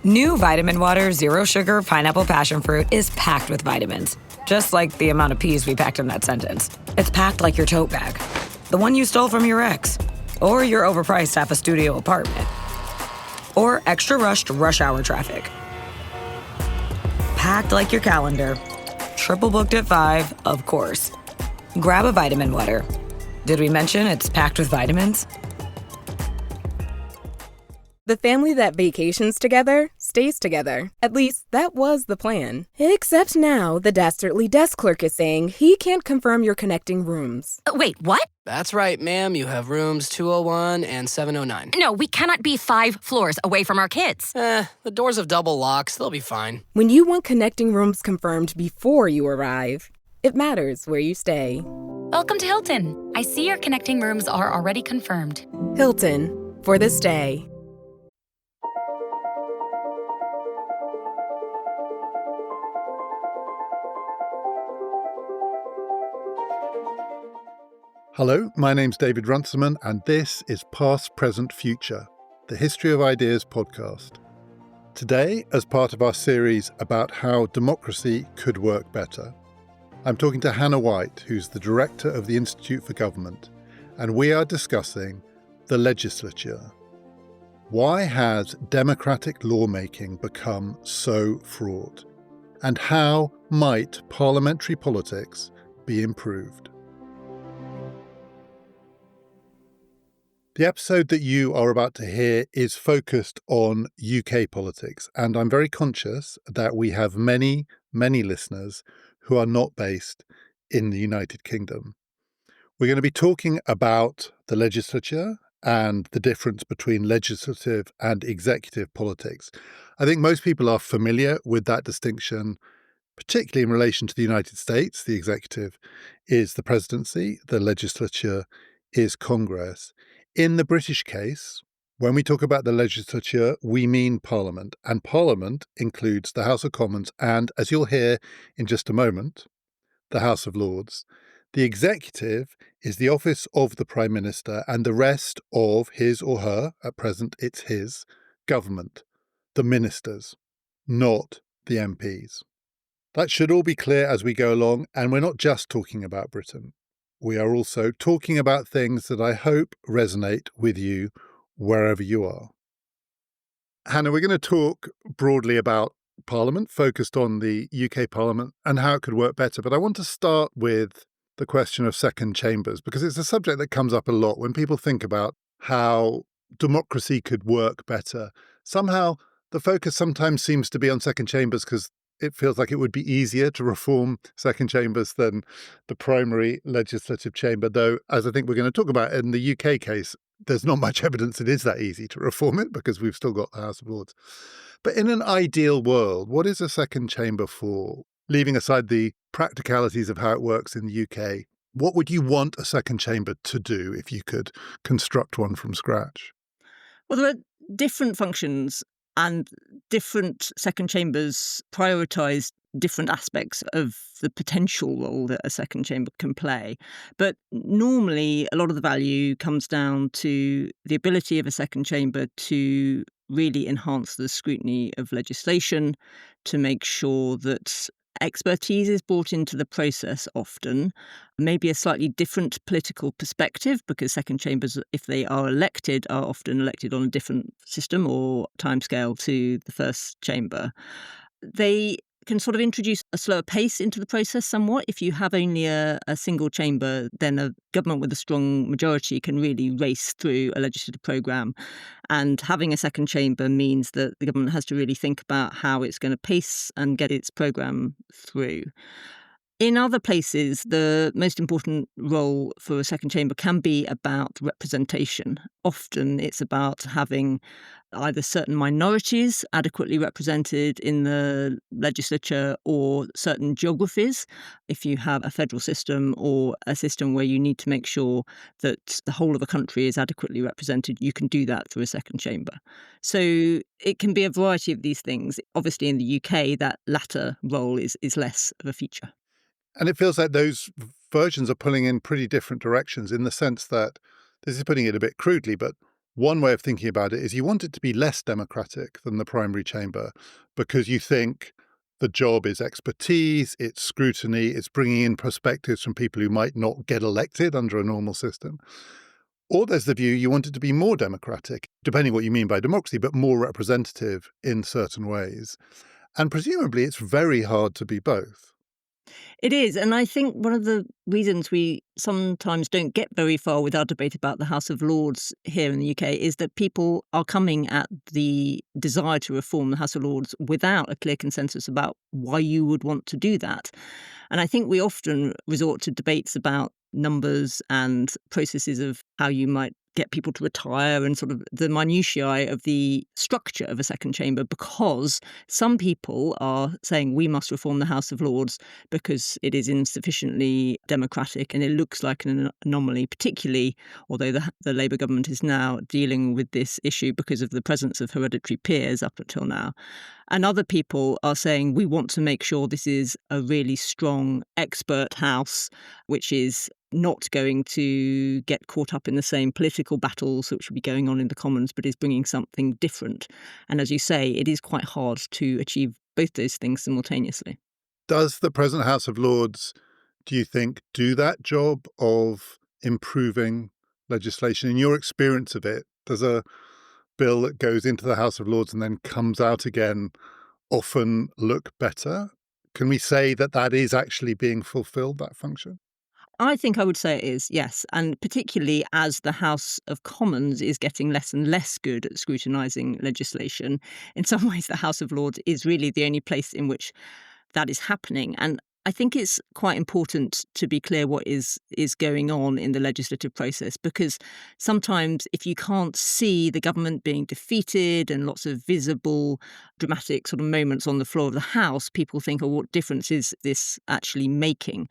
New Vitamin Water Zero Sugar Pineapple Passion Fruit is packed with vitamins, just like the amount of peas we packed in that sentence. It's packed like your tote bag, the one you stole from your ex, or your overpriced half a studio apartment, or extra rushed rush hour traffic. Packed like your calendar. Triple booked at 5, of course. Grab a vitamin water. Did we mention it's packed with vitamins? The family that vacations together stays together. At least, that was the plan. Except now, the dastardly desk clerk is saying he can't confirm your connecting rooms. Wait, what? That's right, ma'am. You have rooms 201 and 709. No, we cannot be 5 floors away from our kids. The doors have double locks. They'll be fine. When you want connecting rooms confirmed before you arrive, it matters where you stay. Welcome to Hilton. I see your connecting rooms are already confirmed. Hilton, for the stay. Hello, my name's David Runciman, and this is Past, Present, Future, the History of Ideas podcast. Today, as part of our series about how democracy could work better, I'm talking to Hannah White, who's the director of the Institute for Government, and we are discussing the legislature. Why has democratic lawmaking become so fraught? And how might parliamentary politics be improved? The episode that you are about to hear is focused on UK politics, and I'm very conscious that we have many, many listeners who are not based in the United Kingdom. We're going to be talking about the legislature and the difference between legislative and executive politics. I think most people are familiar with that distinction, particularly in relation to the United States. The executive is the presidency, the legislature is Congress. In the British case, when we talk about the legislature, we mean Parliament, and Parliament includes the House of Commons and, as you'll hear in just a moment, the House of Lords. The executive is the office of the Prime Minister and the rest of his or her, at present it's his, government, the ministers, not the MPs. That should all be clear as we go along, and we're not just talking about Britain. We are also talking about things that I hope resonate with you wherever you are. Hannah, we're going to talk broadly about Parliament, focused on the UK Parliament and how it could work better. But I want to start with the question of second chambers, because it's a subject that comes up a lot when people think about how democracy could work better. Somehow the focus sometimes seems to be on second chambers because it feels like it would be easier to reform second chambers than the primary legislative chamber, though, as I think we're going to talk about in the UK case, there's not much evidence it is that easy to reform it because we've still got the House of Lords. But in an ideal world, what is a second chamber for? Leaving aside the practicalities of how it works in the UK, what would you want a second chamber to do if you could construct one from scratch? Well, there are different functions, and different second chambers prioritise different aspects of the potential role that a second chamber can play. But normally, a lot of the value comes down to the ability of a second chamber to really enhance the scrutiny of legislation, to make sure that expertise is brought into the process often, maybe a slightly different political perspective, because second chambers, if they are elected, are often elected on a different system or timescale to the first chamber. They can sort of introduce a slower pace into the process somewhat. If you have only a single chamber, then a government with a strong majority can really race through a legislative programme. And having a second chamber means that the government has to really think about how it's going to pace and get its programme through. In other places, the most important role for a second chamber can be about representation. Often it's about having either certain minorities adequately represented in the legislature or certain geographies. If you have a federal system or a system where you need to make sure that the whole of a country is adequately represented, you can do that through a second chamber. So it can be a variety of these things. Obviously, in the UK, that latter role is less of a feature. And it feels like those versions are pulling in pretty different directions in the sense that, this is putting it a bit crudely, but One way of thinking about it is you want it to be less democratic than the primary chamber because you think the job is expertise, it's scrutiny, it's bringing in perspectives from people who might not get elected under a normal system. Or there's the view you want it to be more democratic, depending what you mean by democracy, but more representative in certain ways. And presumably it's very hard to be both. It is. And I think one of the reasons we sometimes don't get very far with our debate about the House of Lords here in the UK is that people are coming at the desire to reform the House of Lords without a clear consensus about why you would want to do that. And I think we often resort to debates about numbers and processes of how you might get people to retire and sort of the minutiae of the structure of a second chamber, because some people are saying we must reform the House of Lords because it is insufficiently democratic and it looks like an anomaly, particularly although the Labour government is now dealing with this issue because of the presence of hereditary peers up until now. And other people are saying we want to make sure this is a really strong expert house, which is not going to get caught up in the same political battles which will be going on in the Commons, but is bringing something different. And as you say, it is quite hard to achieve both those things simultaneously. Does the present House of Lords, do you think, do that job of improving legislation? In your experience of it, does a bill that goes into the House of Lords and then comes out again often look better? Can we say that that is actually being fulfilled, that function? I think I would say it is, yes. And particularly as the House of Commons is getting less and less good at scrutinising legislation, in some ways the House of Lords is really the only place in which that is happening. And I think it's quite important to be clear what is going on in the legislative process, because sometimes if you can't see the government being defeated and lots of visible, dramatic sort of moments on the floor of the House, people think, oh, what difference is this actually making?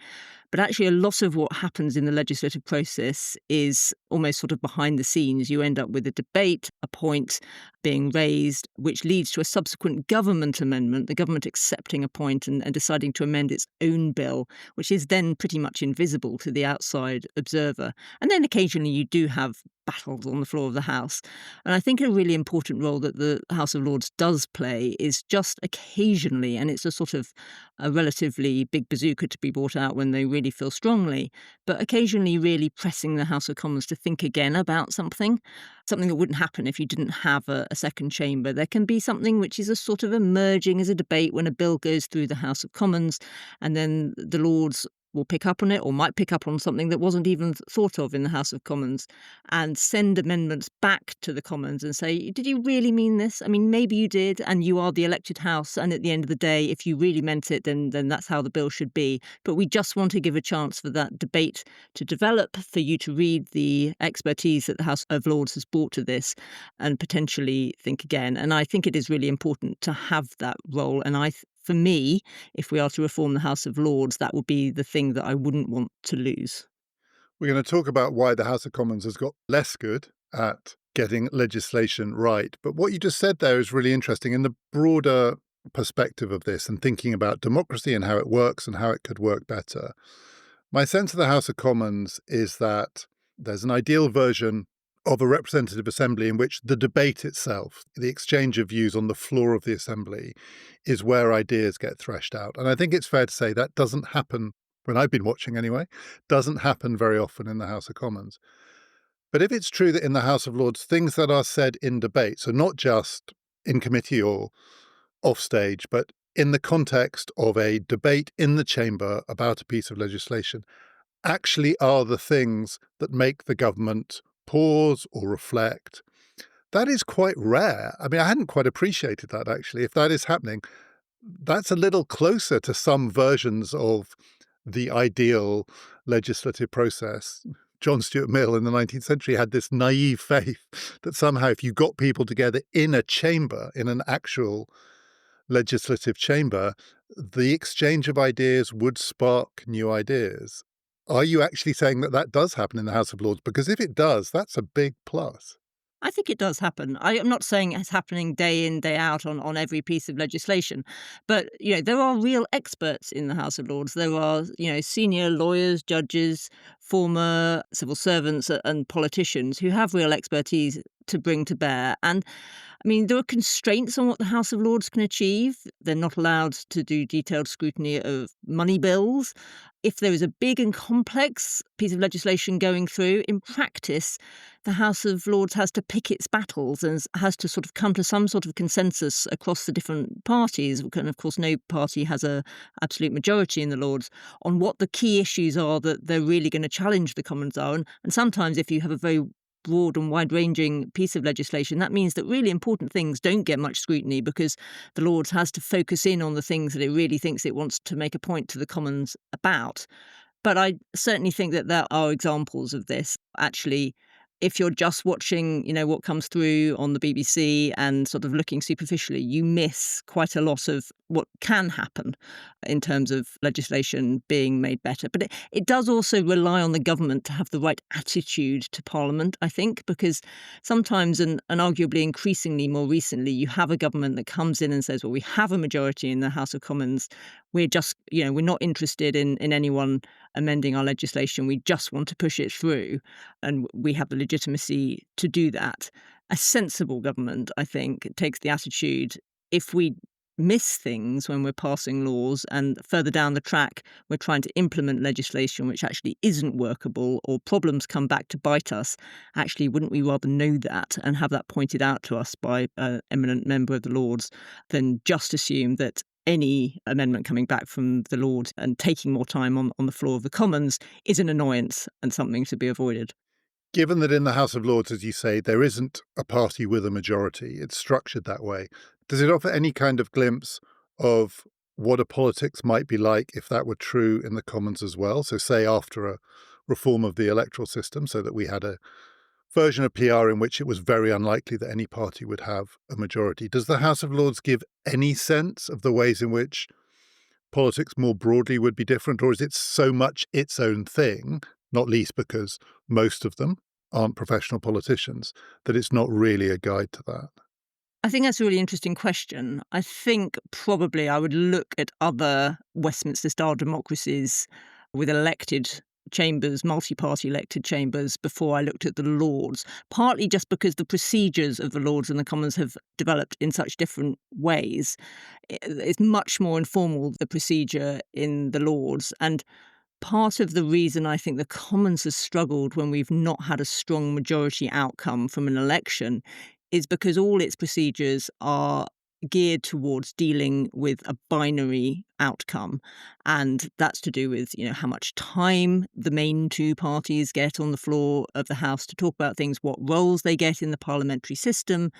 But actually, a lot of what happens in the legislative process is almost sort of behind the scenes. You end up with a debate, a point being raised, which leads to a subsequent government amendment, the government accepting a point and deciding to amend its own bill, which is then pretty much invisible to the outside observer. And then occasionally you do have battles on the floor of the House. And I think a really important role that the House of Lords does play is just occasionally, and it's a sort of a relatively big bazooka to be brought out when they really feel strongly, but occasionally really pressing the House of Commons to think again about something that wouldn't happen if you didn't have a second chamber. There can be something which is a sort of emerging as a debate when a bill goes through the House of Commons, and then the Lords will pick up on it or might pick up on something that wasn't even thought of in the House of Commons and send amendments back to the Commons and say, did you really mean this? I mean, maybe you did, and you are the elected House. And at the end of the day, if you really meant it, then that's how the bill should be. But we just want to give a chance for that debate to develop, for you to read the expertise that the House of Lords has brought to this and potentially think again. And I think it is really important to have that role. And for me, if we are to reform the House of Lords, that would be the thing that I wouldn't want to lose. We're going to talk about why the House of Commons has got less good at getting legislation right. But what you just said there is really interesting in the broader perspective of this and thinking about democracy and how it works and how it could work better. My sense of the House of Commons is that there's an ideal version of a representative assembly in which the debate itself, the exchange of views on the floor of the assembly, is where ideas get threshed out. And I think it's fair to say that doesn't happen, when I've been watching anyway, doesn't happen very often in the House of Commons. But if it's true that in the House of Lords, things that are said in debate, so not just in committee or off stage, but in the context of a debate in the chamber about a piece of legislation, actually are the things that make the government pause or reflect, that is quite rare. I mean, I hadn't quite appreciated that, actually. If that is happening, that's a little closer to some versions of the ideal legislative process. John Stuart Mill in the 19th century had this naive faith that somehow if you got people together in a chamber, in an actual legislative chamber, the exchange of ideas would spark new ideas. Are you actually saying that that does happen in the House of Lords? Because if it does, that's a big plus. I think it does happen. I'm not saying it's happening day in, day out on every piece of legislation, but there are real experts in the House of Lords. There are senior lawyers, judges, former civil servants, and politicians who have real expertise to bring to bear. And I mean, there are constraints on what the House of Lords can achieve. They're not allowed to do detailed scrutiny of money bills. If there is a big and complex piece of legislation going through, in practice, the House of Lords has to pick its battles and has to sort of come to some sort of consensus across the different parties. And of course, no party has an absolute majority in the Lords on what the key issues are that they're really going to challenge the Commons on. And sometimes if you have a very broad and wide-ranging piece of legislation, that means that really important things don't get much scrutiny because the Lords has to focus in on the things that it really thinks it wants to make a point to the Commons about. But I certainly think that there are examples of this. Actually, if you're just watching, what comes through on the BBC and sort of looking superficially, you miss quite a lot of what can happen in terms of legislation being made better. But it does also rely on the government to have the right attitude to Parliament, I think, because sometimes, and arguably increasingly more recently, you have a government that comes in and says, well, we have a majority in the House of Commons. We're just, we're not interested in anyone amending our legislation. We just want to push it through. And we have the legitimacy to do that. A sensible government, I think, takes the attitude, if we miss things when we're passing laws and further down the track we're trying to implement legislation which actually isn't workable or problems come back to bite us, actually wouldn't we rather know that and have that pointed out to us by an eminent member of the Lords than just assume that any amendment coming back from the Lords and taking more time on the floor of the Commons is an annoyance and something to be avoided. Given that in the House of Lords, as you say, there isn't a party with a majority, it's structured that way, does it offer any kind of glimpse of what a politics might be like if that were true in the Commons as well? So say after a reform of the electoral system, so that we had a version of PR in which it was very unlikely that any party would have a majority. Does the House of Lords give any sense of the ways in which politics more broadly would be different, or is it so much its own thing, not least because most of them aren't professional politicians, that it's not really a guide to that? I think that's a really interesting question. I think probably I would look at other Westminster-style democracies with elected chambers, multi-party elected chambers, before I looked at the Lords, partly just because the procedures of the Lords and the Commons have developed in such different ways. It's much more informal, the procedure in the Lords. And part of the reason I think the Commons has struggled when we've not had a strong majority outcome from an election is because all its procedures are geared towards dealing with a binary outcome. And that's to do with, how much time the main two parties get on the floor of the House to talk about things, what roles they get in the parliamentary system,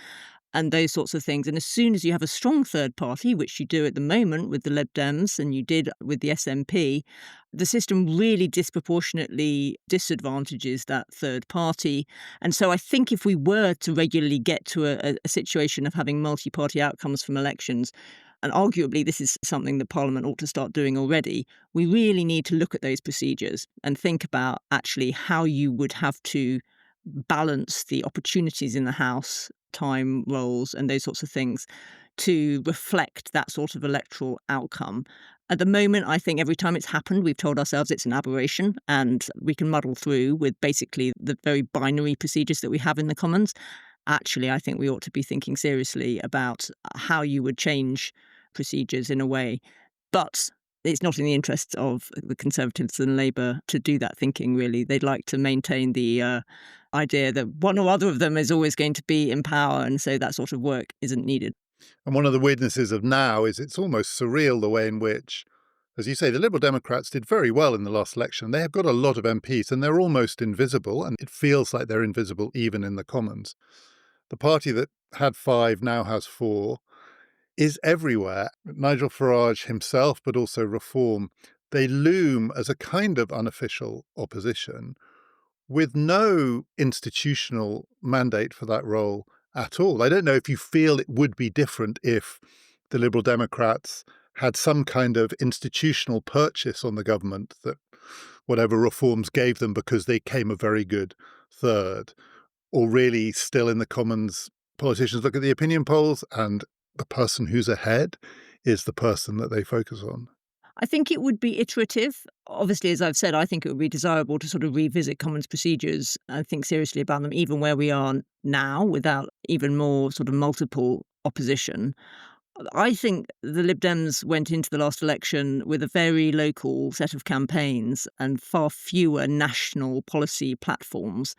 and those sorts of things. And as soon as you have a strong third party, which you do at the moment with the Lib Dems and you did with the SNP, the system really disproportionately disadvantages that third party. And so I think if we were to regularly get to a situation of having multi-party outcomes from elections, and arguably this is something that Parliament ought to start doing already, we really need to look at those procedures and think about actually how you would have to balance the opportunities in the House, time, roles, and those sorts of things to reflect that sort of electoral outcome. At the moment, I think every time it's happened, we've told ourselves it's an aberration and we can muddle through with basically the very binary procedures that we have in the Commons. Actually, I think we ought to be thinking seriously about how you would change procedures in a way. But it's not in the interests of the Conservatives and Labour to do that thinking, really. They'd like to maintain the idea that one or other of them is always going to be in power, and so that sort of work isn't needed. And one of the weirdnesses of now is it's almost surreal the way in which, as you say, the Liberal Democrats did very well in the last election. They have got a lot of MPs and they're almost invisible, and it feels like they're invisible even in the Commons. The party that had 5 now has 4. Is everywhere. Nigel Farage himself, but also Reform, they loom as a kind of unofficial opposition with no institutional mandate for that role at all. I don't know if you feel it would be different if the Liberal Democrats had some kind of institutional purchase on the government that whatever reforms gave them because they came a very good third. or really still in the Commons, politicians look at the opinion polls and the person who's ahead is the person that they focus on? I think it would be iterative. Obviously, as I've said, I think it would be desirable to sort of revisit Commons procedures and think seriously about them, even where we are now, without even more sort of multiple opposition. I think the Lib Dems went into the last election with a very local set of campaigns and far fewer national policy platforms.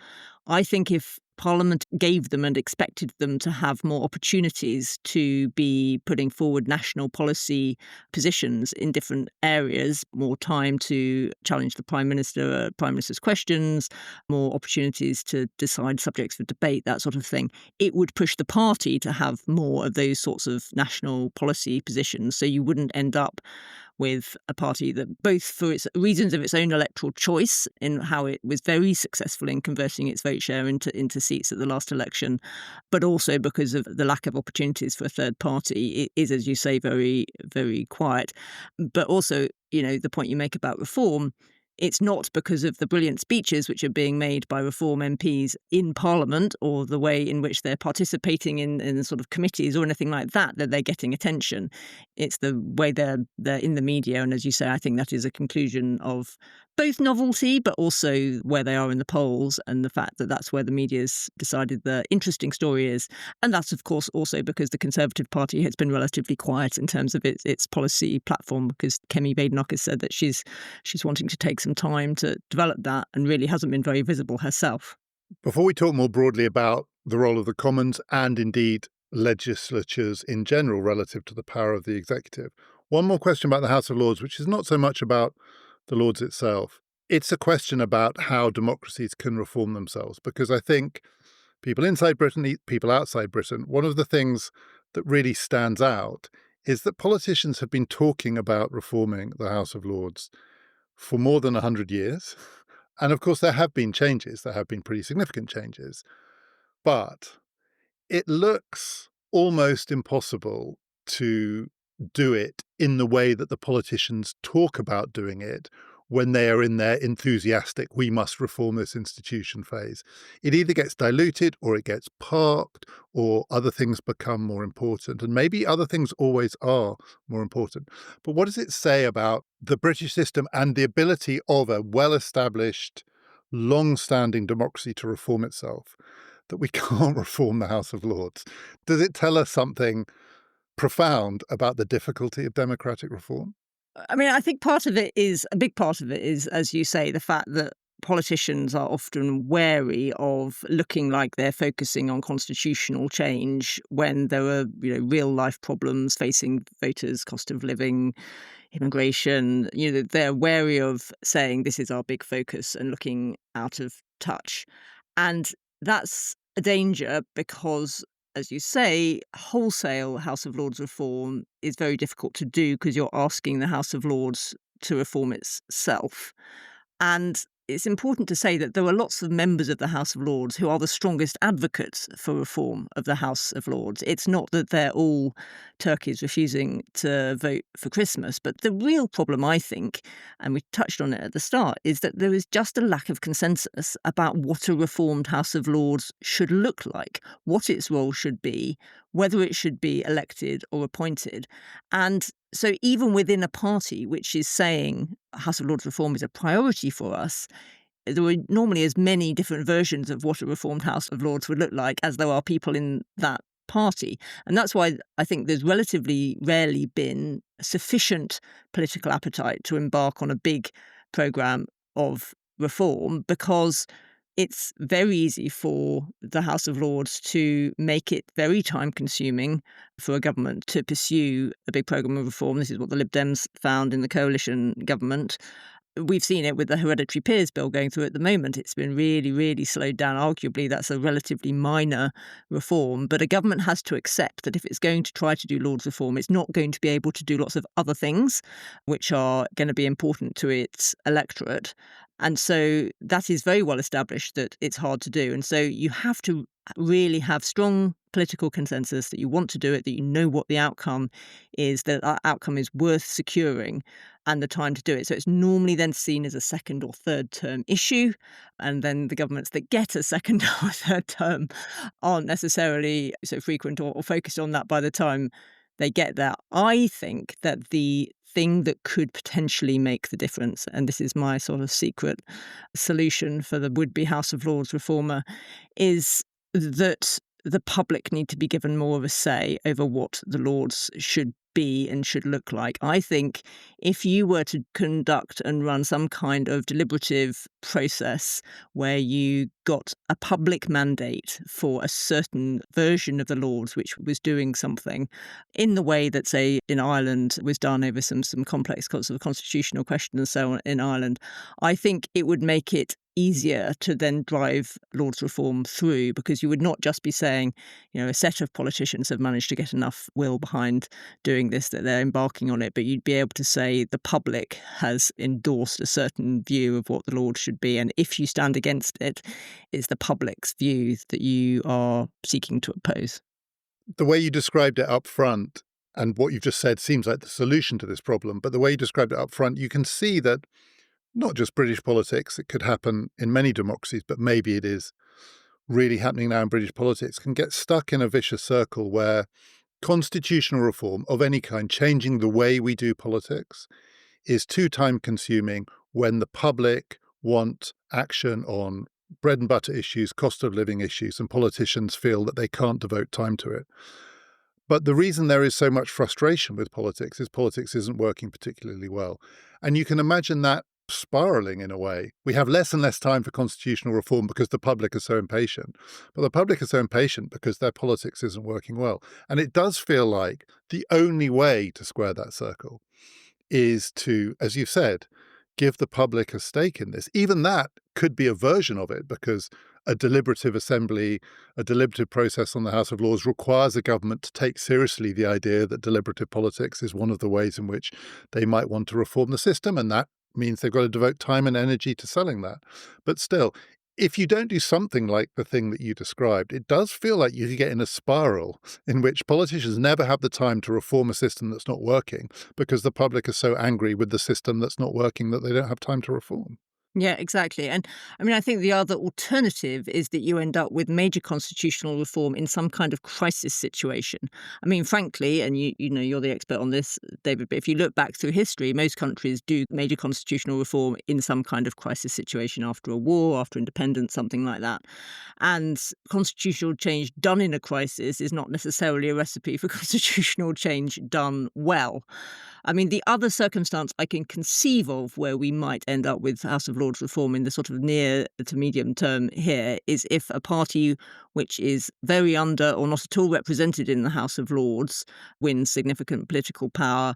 I think if Parliament gave them and expected them to have more opportunities to be putting forward national policy positions in different areas, more time to challenge the Prime Minister's questions, more opportunities to decide subjects for debate, that sort of thing, it would push the party to have more of those sorts of national policy positions. So you wouldn't end up with a party that, both for its reasons of its own electoral choice in how it was very successful in converting its vote share into seats at the last election, but also because of the lack of opportunities for a third party, it is, as you say, very, very quiet. But also, the point you make about reform, it's not because of the brilliant speeches which are being made by Reform MPs in Parliament or the way in which they're participating in sort of committees or anything like that they're getting attention. It's the way they're in the media. And as you say, I think that is a conclusion of both novelty, but also where they are in the polls and the fact that that's where the media's decided the interesting story is. And that's, of course, also because the Conservative Party has been relatively quiet in terms of its policy platform, because Kemi Badenoch has said that she's wanting to take some time to develop that and really hasn't been very visible herself. Before we talk more broadly about the role of the Commons and indeed legislatures in general relative to the power of the executive, one more question about the House of Lords, which is not so much about the Lords itself. It's a question about how democracies can reform themselves, because I think people inside Britain, people outside Britain, one of the things that really stands out is that politicians have been talking about reforming the House of Lords for more than 100 years. And of course, there have been changes. There have been pretty significant changes. But it looks almost impossible to do it in the way that the politicians talk about doing it when they are in their enthusiastic, we must reform this institution phase. It either gets diluted or it gets parked or other things become more important. And maybe other things always are more important. But what does it say about the British system and the ability of a well-established, long-standing democracy to reform itself, that we can't reform the House of Lords? Does it tell us something profound about the difficulty of democratic reform? I mean, I think a big part of it is, as you say, the fact that politicians are often wary of looking like they're focusing on constitutional change when there are, real life problems facing voters, cost of living, immigration. They're wary of saying this is our big focus and looking out of touch. And that's a danger because, as you say, wholesale House of Lords reform is very difficult to do because you're asking the House of Lords to reform itself. And it's important to say that there are lots of members of the House of Lords who are the strongest advocates for reform of the House of Lords. It's not that they're all turkeys refusing to vote for Christmas, but the real problem, I think, and we touched on it at the start, is that there is just a lack of consensus about what a reformed House of Lords should look like, what its role should be, whether it should be elected or appointed. And so even within a party which is saying House of Lords reform is a priority for us, there are normally as many different versions of what a reformed House of Lords would look like as there are people in that party. And that's why I think there's relatively rarely been sufficient political appetite to embark on a big programme of reform, because it's very easy for the House of Lords to make it very time-consuming for a government to pursue a big programme of reform. This is what the Lib Dems found in the coalition government. We've seen it with the Hereditary Peers Bill going through at the moment. It's been really, really slowed down. Arguably, that's a relatively minor reform. But a government has to accept that if it's going to try to do Lords reform, it's not going to be able to do lots of other things which are going to be important to its electorate. And so that is very well established that it's hard to do. And so you have to really have strong political consensus that you want to do it, that you know what the outcome is, that outcome is worth securing, and the time to do it. So it's normally then seen as a second or third term issue. And then the governments that get a second or third term aren't necessarily so frequent or focused on that by the time they get there. I think that the thing that could potentially make the difference, and this is my sort of secret solution for the would-be House of Lords reformer, is that the public need to be given more of a say over what the Lords should be and should look like. I think if you were to conduct and run some kind of deliberative process where you got a public mandate for a certain version of the Lords which was doing something in the way that, say, in Ireland was done over some complex sort of constitutional questions and so on in Ireland, I think it would make it easier to then drive Lords reform through, because you would not just be saying, a set of politicians have managed to get enough will behind doing this that they're embarking on it, but you'd be able to say the public has endorsed a certain view of what the Lords should be, and if you stand against it, it's the public's view that you are seeking to oppose. The way you described it up front and what you've just said seems like the solution to this problem, but the way you described it up front, you can see that not just British politics, it could happen in many democracies, but maybe it is really happening now in British politics, can get stuck in a vicious circle where constitutional reform of any kind, changing the way we do politics, is too time-consuming when the public want action on bread and butter issues, cost of living issues, and politicians feel that they can't devote time to it. But the reason there is so much frustration with politics is politics isn't working particularly well. And you can imagine that spiraling in a way. We have less and less time for constitutional reform because the public is so impatient. But the public is so impatient because their politics isn't working well. And it does feel like the only way to square that circle is to, as you've said, give the public a stake in this. Even that could be a version of it, because a deliberative assembly, a deliberative process on the House of Lords requires a government to take seriously the idea that deliberative politics is one of the ways in which they might want to reform the system, and that means they've got to devote time and energy to selling that. But still, if you don't do something like the thing that you described, it does feel like you get in a spiral in which politicians never have the time to reform a system that's not working because the public is so angry with the system that's not working that they don't have time to reform. Yeah, exactly. And I mean, I think the other alternative is that you end up with major constitutional reform in some kind of crisis situation. I mean, frankly, and you're the expert on this, David, but if you look back through history, most countries do major constitutional reform in some kind of crisis situation, after a war, after independence, something like that. And constitutional change done in a crisis is not necessarily a recipe for constitutional change done well. I mean, the other circumstance I can conceive of where we might end up with House of Lords reform in the sort of near to medium term here is if a party which is very under or not at all represented in the House of Lords wins significant political power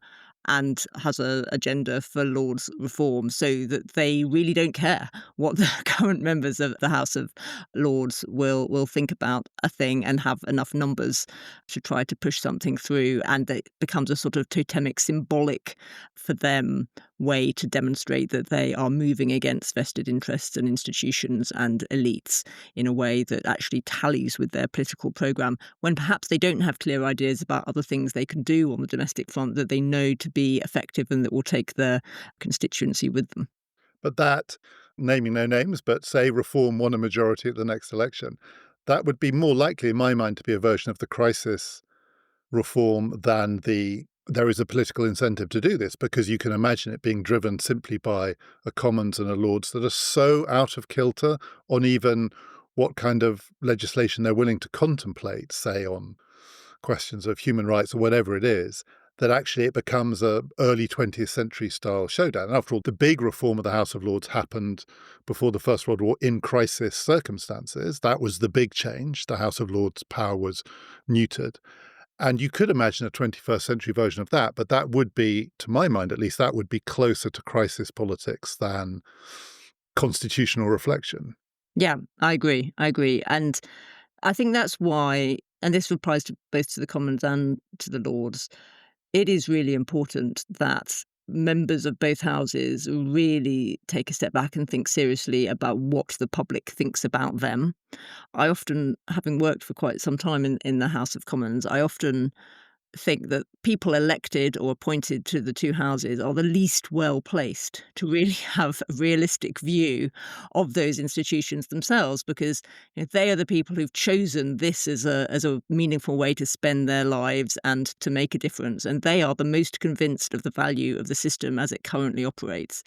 and has an agenda for Lords reform, so that they really don't care what the current members of the House of Lords will think about a thing and have enough numbers to try to push something through, and it becomes a sort of totemic, symbolic for them way to demonstrate that they are moving against vested interests and institutions and elites in a way that actually tallies with their political programme, when perhaps they don't have clear ideas about other things they can do on the domestic front that they know to be effective and that will take their constituency with them. But that, naming no names, but say Reform won a majority at the next election, that would be more likely, in my mind, to be a version of the crisis reform than there is a political incentive to do this, because you can imagine it being driven simply by a Commons and a Lords that are so out of kilter on even what kind of legislation they're willing to contemplate, say on questions of human rights or whatever it is, that actually it becomes a early 20th century style showdown. And after all, the big reform of the House of Lords happened before the First World War in crisis circumstances. That was the big change. The House of Lords' power was neutered. And you could imagine a 21st century version of that, but that would be, to my mind at least, that would be closer to crisis politics than constitutional reflection. Yeah, I agree. And I think that's why, and this applies to both to the Commons and to the Lords, it is really important that members of both houses really take a step back and think seriously about what the public thinks about them. I often, having worked for quite some time in the House of Commons, I often think that people elected or appointed to the two houses are the least well placed to really have a realistic view of those institutions themselves, because they are the people who've chosen this as a meaningful way to spend their lives and to make a difference, and they are the most convinced of the value of the system as it currently operates.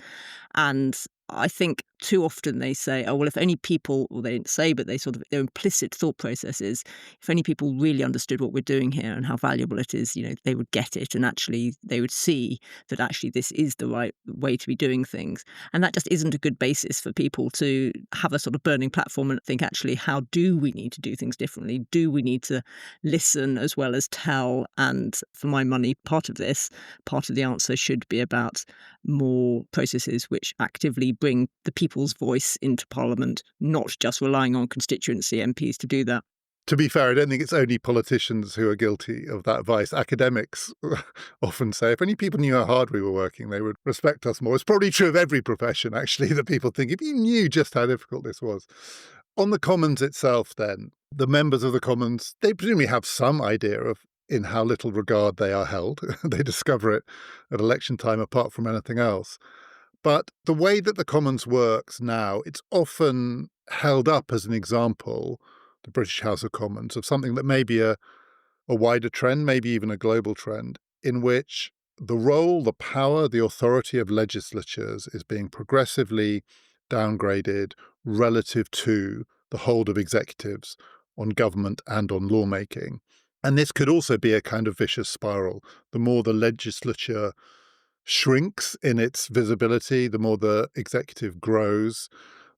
And I think too often they say, oh, well, if only people, or they didn't say, but their implicit thought process is, if only people really understood what we're doing here and how valuable it is, they would get it, and actually they would see that actually this is the right way to be doing things. And that just isn't a good basis for people to have a sort of burning platform and think, actually, how do we need to do things differently? Do we need to listen as well as tell? And for my money, part of the answer should be about more processes which actively bring the people's voice into Parliament, not just relying on constituency MPs to do that. To be fair, I don't think it's only politicians who are guilty of that vice. Academics often say, if only people knew how hard we were working, they would respect us more. It's probably true of every profession, actually, that people think, if you knew just how difficult this was. On the Commons itself, then, the members of the Commons, they presumably have some idea of in how little regard they are held. They discover it at election time apart from anything else. But the way that the Commons works now, it's often held up as an example, the British House of Commons, of something that may be a wider trend, maybe even a global trend, in which the role, the power, the authority of legislatures is being progressively downgraded relative to the hold of executives on government and on lawmaking. And this could also be a kind of vicious spiral. The more the legislature shrinks in its visibility, the more the executive grows,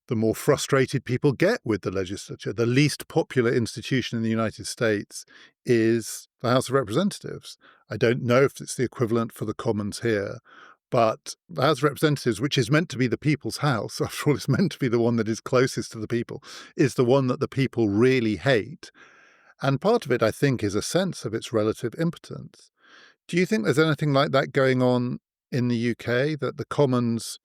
the more frustrated people get with the legislature. The least popular institution in the United States is the House of Representatives. I don't know if it's the equivalent for the Commons here, but the House of Representatives, which is meant to be the people's house, after all, it's meant to be the one that is closest to the people, is the one that the people really hate. And part of it, I think, is a sense of its relative impotence. Do you think there's anything like that going on in the UK, that the Commons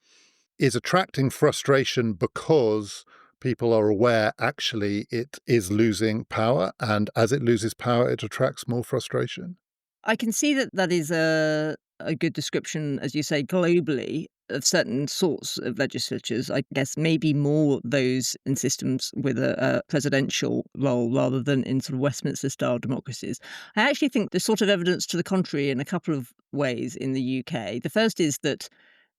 is attracting frustration because people are aware actually it is losing power, and as it loses power, it attracts more frustration? I can see that is a good description, as you say, globally, of certain sorts of legislatures. I guess maybe more those in systems with a presidential role rather than in sort of Westminster-style democracies. I actually think there's sort of evidence to the contrary in a couple of ways in the UK. The first is that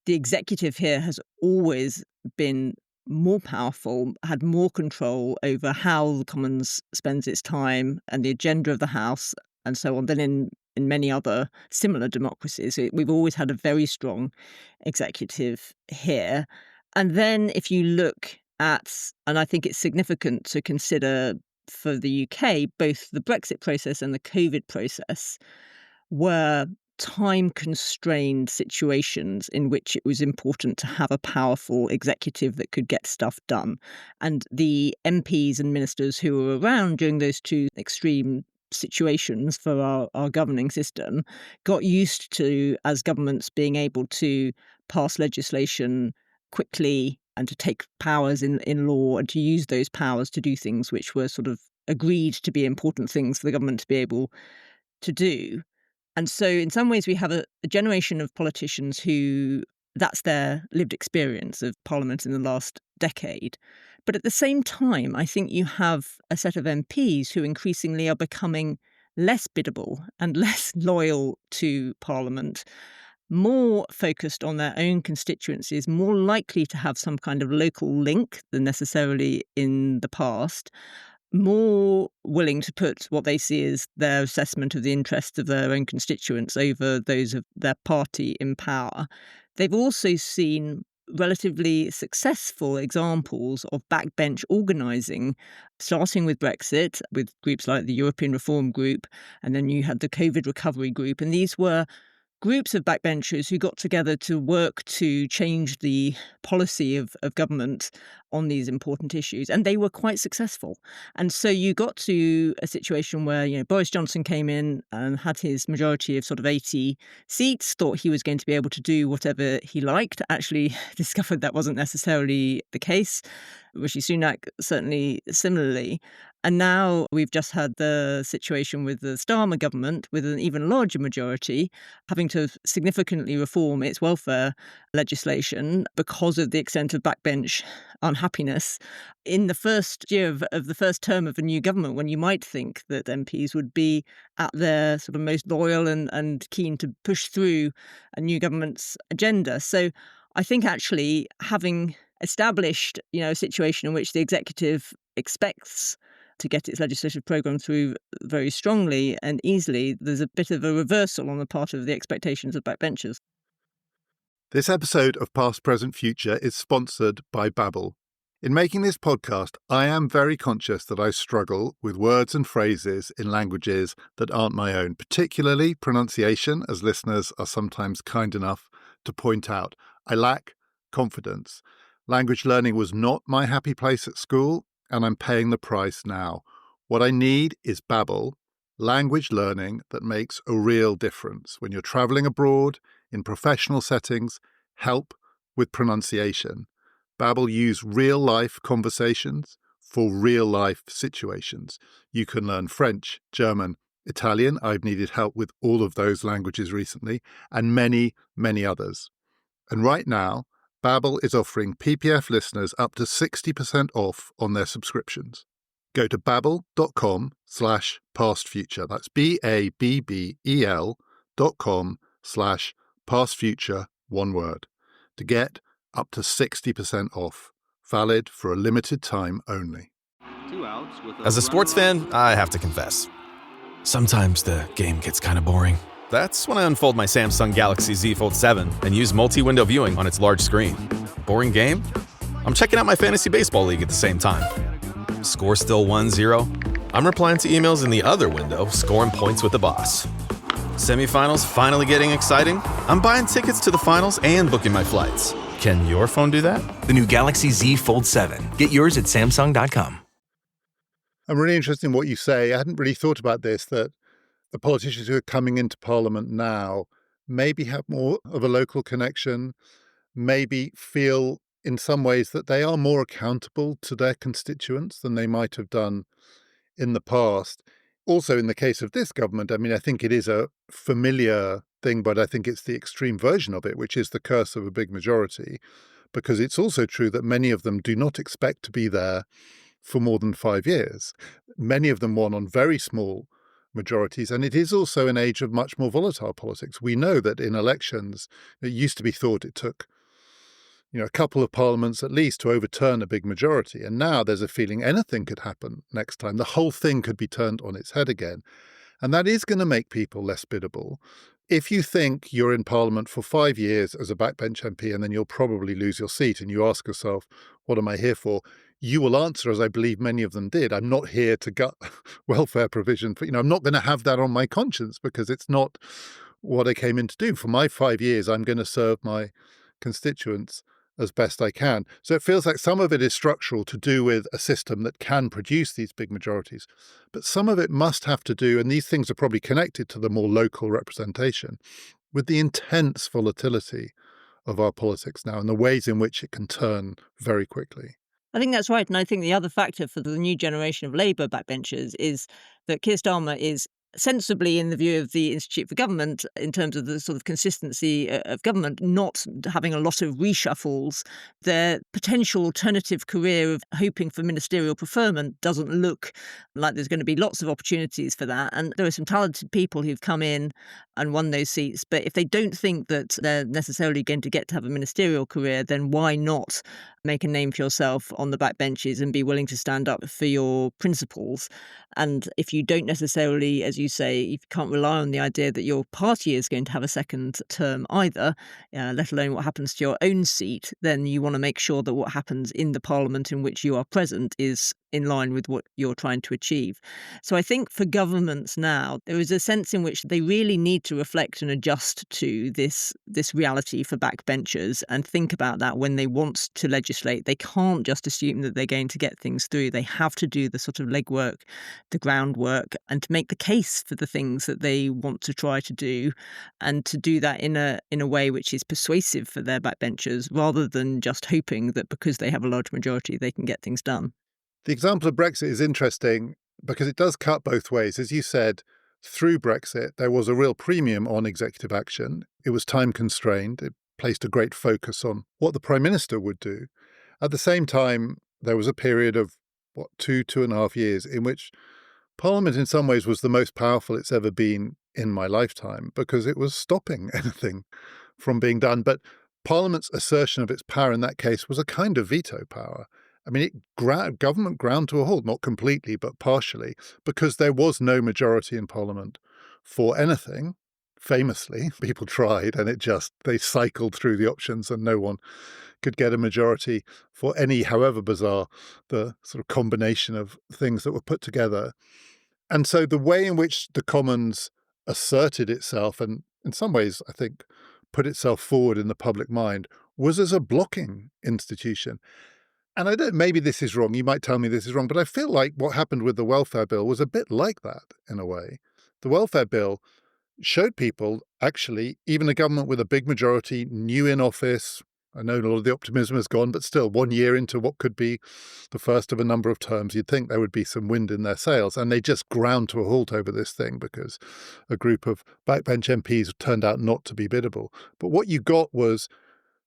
the executive here has always been more powerful, had more control over how the Commons spends its time and the agenda of the House and so on than in many other similar democracies. We've always had a very strong executive here. And then if you look at, and I think it's significant to consider for the UK, both the Brexit process and the COVID process were time-constrained situations in which it was important to have a powerful executive that could get stuff done. And the MPs and ministers who were around during those two extreme situations for our governing system got used to, as governments, being able to pass legislation quickly and to take powers in law and to use those powers to do things which were sort of agreed to be important things for the government to be able to do. And so in some ways we have a generation of politicians who that's their lived experience of Parliament in the last decade. But at the same time, I think you have a set of MPs who increasingly are becoming less biddable and less loyal to Parliament, more focused on their own constituencies, more likely to have some kind of local link than necessarily in the past, more willing to put what they see as their assessment of the interests of their own constituents over those of their party in power. They've also seen relatively successful examples of backbench organising, starting with Brexit, with groups like the European Reform Group, and then you had the COVID Recovery Group. And these were groups of backbenchers who got together to work to change the policy of government on these important issues, and they were quite successful. And so you got to a situation where, Boris Johnson came in and had his majority of sort of 80 seats, thought he was going to be able to do whatever he liked, actually discovered that wasn't necessarily the case. Rishi Sunak certainly similarly. And now we've just had the situation with the Starmer government with an even larger majority having to significantly reform its welfare legislation because of the extent of backbench unhappiness in the first year of the first term of a new government, when you might think that MPs would be at their sort of most loyal and keen to push through a new government's agenda. So I think actually having established, a situation in which the executive expects to get its legislative programme through very strongly and easily, there's a bit of a reversal on the part of the expectations of backbenchers. This episode of Past, Present, Future is sponsored by Babbel. In making this podcast, I am very conscious that I struggle with words and phrases in languages that aren't my own, particularly pronunciation, as listeners are sometimes kind enough to point out. I lack confidence. Language learning was not my happy place at school, and I'm paying the price now. What I need is Babbel, language learning that makes a real difference when you're travelling abroad, in professional settings, help with pronunciation. Babbel use real-life conversations for real-life situations. You can learn French, German, Italian. I've needed help with all of those languages recently, and many, many others. And right now, Babbel is offering PPF listeners up to 60% off on their subscriptions. Go to babbel.com/pastfuture. That's BABBEL.com/pastfuture, one word, to get up to 60% off. Valid for a limited time only. As a sports fan, I have to confess. Sometimes the game gets kind of boring. That's when I unfold my Samsung Galaxy Z Fold 7 and use multi-window viewing on its large screen. Boring game? I'm checking out my fantasy baseball league at the same time. Score still 1-0? I'm replying to emails in the other window, scoring points with the boss. Semifinals finally getting exciting? I'm buying tickets to the finals and booking my flights. Can your phone do that? The new Galaxy Z Fold 7. Get yours at Samsung.com. I'm really interested in what you say. I hadn't really thought about this, that the politicians who are coming into Parliament now maybe have more of a local connection, maybe feel in some ways that they are more accountable to their constituents than they might have done in the past. Also, in the case of this government, I mean, I think it is a familiar thing, but I think it's the extreme version of it, which is the curse of a big majority, because it's also true that many of them do not expect to be there for more than 5 years. Many of them won on very small majorities, and it is also an age of much more volatile politics. We know that in elections, it used to be thought it took, a couple of parliaments at least to overturn a big majority, and now there's a feeling anything could happen next time. The whole thing could be turned on its head again, and that is going to make people less biddable. If you think you're in Parliament for 5 years as a backbench MP and then you'll probably lose your seat, and you ask yourself, what am I here for? You will answer, as I believe many of them did, I'm not here to gut welfare provision. I'm not going to have that on my conscience because it's not what I came in to do. For my 5 years, I'm going to serve my constituents as best I can. So it feels like some of it is structural, to do with a system that can produce these big majorities. But some of it must have to do, and these things are probably connected to the more local representation, with the intense volatility of our politics now and the ways in which it can turn very quickly. I think that's right. And I think the other factor for the new generation of Labour backbenchers is that Keir Starmer is sensibly, in the view of the Institute for Government, in terms of the sort of consistency of government, not having a lot of reshuffles. Their potential alternative career of hoping for ministerial preferment doesn't look like there's going to be lots of opportunities for that. And there are some talented people who've come in and won those seats. But if they don't think that they're necessarily going to get to have a ministerial career, then why not make a name for yourself on the backbenches and be willing to stand up for your principles? And if you don't necessarily, as you say, you can't rely on the idea that your party is going to have a second term either, let alone what happens to your own seat, then you want to make sure that what happens in the Parliament in which you are present is in line with what you're trying to achieve. So I think for governments now, there is a sense in which they really need to reflect and adjust to this reality for backbenchers and think about that when they want to legislate. They can't just assume that they're going to get things through. They have to do the sort of legwork, the groundwork, and to make the case for the things that they want to try to do, and to do that in a way which is persuasive for their backbenchers, rather than just hoping that because they have a large majority, they can get things done. The example of Brexit is interesting because it does cut both ways. As you said, through Brexit, there was a real premium on executive action. It was time constrained. It placed a great focus on what the Prime Minister would do. At the same time, there was a period of, 2.5 years in which Parliament in some ways was the most powerful it's ever been in my lifetime because it was stopping anything from being done. But Parliament's assertion of its power in that case was a kind of veto power. I mean, government ground to a halt, not completely, but partially, because there was no majority in Parliament for anything. Famously, people tried and they cycled through the options and no one could get a majority for any, however bizarre, the sort of combination of things that were put together. And so the way in which the Commons asserted itself and in some ways, I think, put itself forward in the public mind was as a blocking institution. And maybe this is wrong, you might tell me this is wrong, but I feel like what happened with the welfare bill was a bit like that in a way. The welfare bill showed people, actually, even a government with a big majority, new in office, I know a lot of the optimism has gone, but still 1 year into what could be the first of a number of terms, you'd think there would be some wind in their sails. And they just ground to a halt over this thing because a group of backbench MPs turned out not to be biddable. But what you got was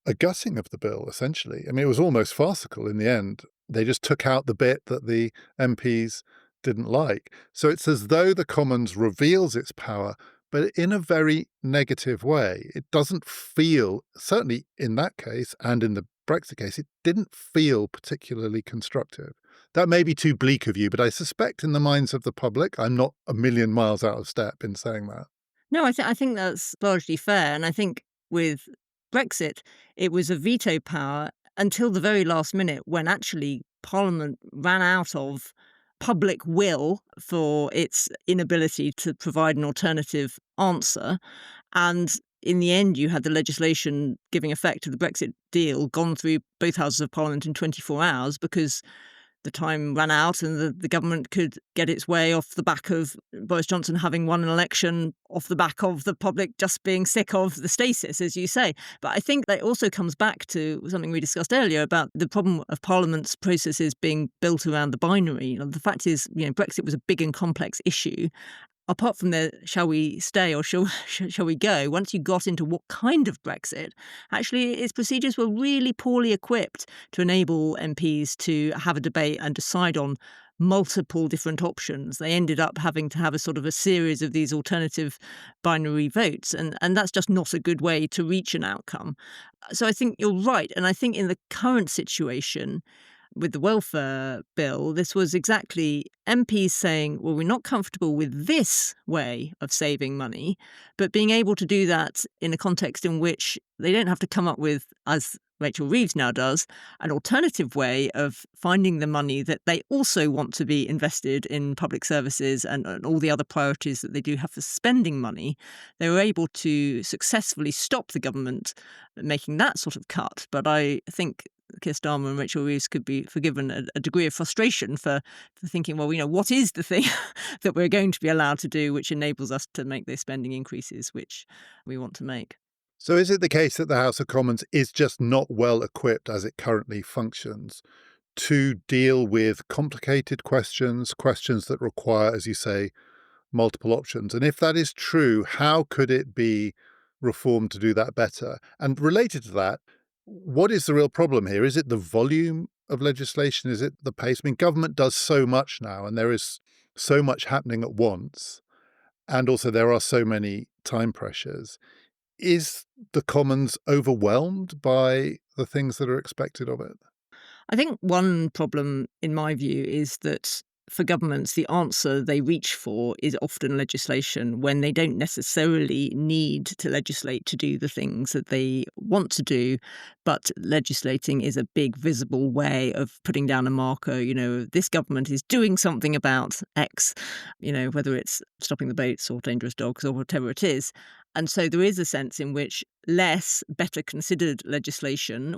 a gutting of the bill, essentially. I mean, it was almost farcical in the end. They just took out the bit that the MPs didn't like. So it's as though the Commons reveals its power, but in a very negative way. It doesn't feel, certainly in that case and in the Brexit case, it didn't feel particularly constructive. That may be too bleak of you, but I suspect in the minds of the public, I'm not a million miles out of step in saying that. No, I think that's largely fair. And I think with Brexit, it was a veto power until the very last minute when actually Parliament ran out of public will for its inability to provide an alternative answer. And in the end, you had the legislation giving effect to the Brexit deal gone through both houses of Parliament in 24 hours because the time ran out and the government could get its way off the back of Boris Johnson having won an election, off the back of the public just being sick of the stasis, as you say. But I think that also comes back to something we discussed earlier about the problem of Parliament's processes being built around the binary. The fact is, Brexit was a big and complex issue. Apart from the shall we stay or shall we go, once you got into what kind of Brexit, actually its procedures were really poorly equipped to enable MPs to have a debate and decide on multiple different options. They ended up having to have a sort of a series of these alternative binary votes, and that's just not a good way to reach an outcome. So I think you're right. And I think in the current situation, with the welfare bill, this was exactly MPs saying, well, we're not comfortable with this way of saving money, but being able to do that in a context in which they don't have to come up with, as Rachel Reeves now does, an alternative way of finding the money that they also want to be invested in public services and all the other priorities that they do have for spending money. They were able to successfully stop the government making that sort of cut. But I think Keir Starmer and Rachel Reeves could be forgiven a degree of frustration for thinking, well, what is the thing that we're going to be allowed to do which enables us to make those spending increases which we want to make? So is it the case that the House of Commons is just not well equipped as it currently functions to deal with complicated questions that require, as you say, multiple options? And if that is true, how could it be reformed to do that better? And related to that, what is the real problem here? Is it the volume of legislation? Is it the pace? I mean, government does so much now, and there is so much happening at once. And also there are so many time pressures. Is the Commons overwhelmed by the things that are expected of it? I think one problem, in my view, is that for governments, the answer they reach for is often legislation when they don't necessarily need to legislate to do the things that they want to do. But legislating is a big visible way of putting down a marker. This government is doing something about X, whether it's stopping the boats or dangerous dogs or whatever it is. And so there is a sense in which less, better considered legislation